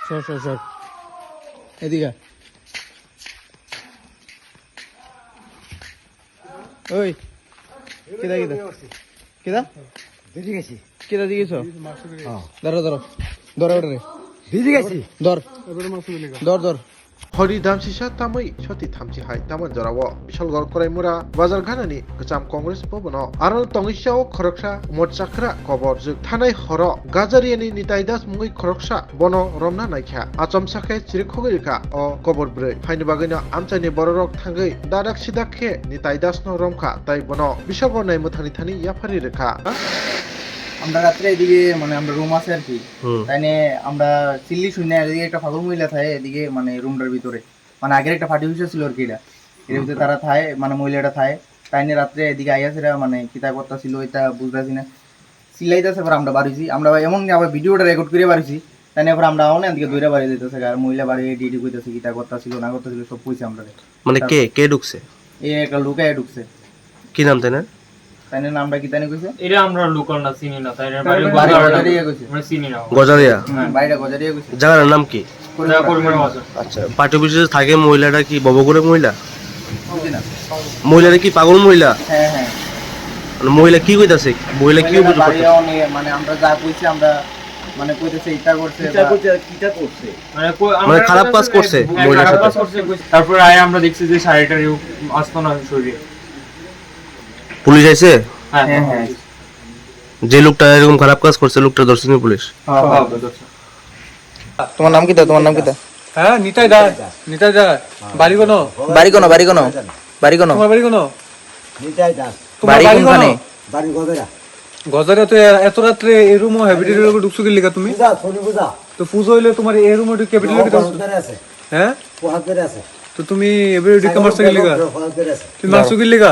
সর এদিকে ওই কেদা বেরিয়ে গেছি কেদা দিয়েছ ধরো ওটা রে বেরিয়ে গেছি ধর हरि दामसिसा तामै सति थामसि हाय तामन जराव बिशाल गर करायमुरा बाजार घानानि गजाम कंग्रेस भवनाव आरो तंगिसाव खरकसा मोटसाखरा कबर जुग थानाय हर गाजारियानि निताइदास मुङै खरकसा बन रमना नायख्या आचम साखे चिरिखगरिखा अ कबर ब्रै फाइनि बागैनो आमचानि बररक थांगै दादाक सिदाखे निताइदास न रमखा ताइ बन बिशाल गर नायमु थानि थानि याफारि रेखा আমরা রাত্রে এদিকে মানে আমরা রুম আছে আর কি তাইনে আমরা চিল্লি শুনে এদিকে একটা ফাগল মহিলা থাকে এদিকে মানে রুমটার ভিতরে মানে আগের একটা পার্টি অফিস ছিল আর কি এর ভিতরে তারা থাকে মানে মহিলাটা থাকে তাইনে রাত্রে এদিকে আইয়াছেরা মানে কিতা করতা ছিল এটা বুঝতেছি না সিলাইতেছে পর আমরা বাড়িছি আমরা এমন আবার ভিডিওটা রেকর্ড করে বাড়িছি তাইনে পর আমরা অনেক দিকে দূরে বাড়ি দিতেছে আর মহিলা বাড়ি ডিডি কইতাছে কিতা করতা ছিল না করতা ছিল সব কইছে আমরা মানে কে ঢুকছে এই একটা লুকায় ঢুকছে কি নাম তাই না তাইনে নামটা কি তাইনে কইছে এটা আমরা লোকাল না চিনি না তাই বাড়ি গজারিয়া কইছে আমরা চিনি না গজারিয়া হ্যাঁ বাইরে গজারিয়া কইছে জায়গার নাম কি করিমের বাজার আচ্ছা পার্টি অফিসে থাকে মহিলাটা কি ববগুড়ের মহিলা বুঝি না মহিলাটা কি পাগল মহিলা হ্যাঁ মানে মহিলা কি কইতাছে মহিলা কি অভিযোগ করতেছে মানে আমরা যা কইছি আমরা মানে কইতেছে ইটা করছে মানে খারাপ কাজ করছে মহিলার খারাপ কাজ সাথে করছে তারপর আয় আমরা দেখছি যে শাড়িটার আসতো না শরীরে পুলিশ আইছে হ্যাঁ যে লোকটা এরকম খারাপ কাজ করছে লোকটা ধরছে পুলিশ তোমার নাম কি হ্যাঁ নিতাই দা বাড়ি কোন তোমার বাড়ি কোন নিতাই দাস বাড়ি কোনখানে বাড়ি গজারা গজারে তো এত রাত্রে এই রুম হ্যাবিটের লোক ঢুকছো কি লিখা তুমি পূজা তো পুজো হইলে তোমার এই রুমে ঢুকে ক্যাপিটাল লিখে দাও আছে হ্যাঁ পোহাত করে আছে তো তুমি এবারে ঢুকে মারছো কি লিখা পোহাত করে আছে তুমি মারছো কি লিখা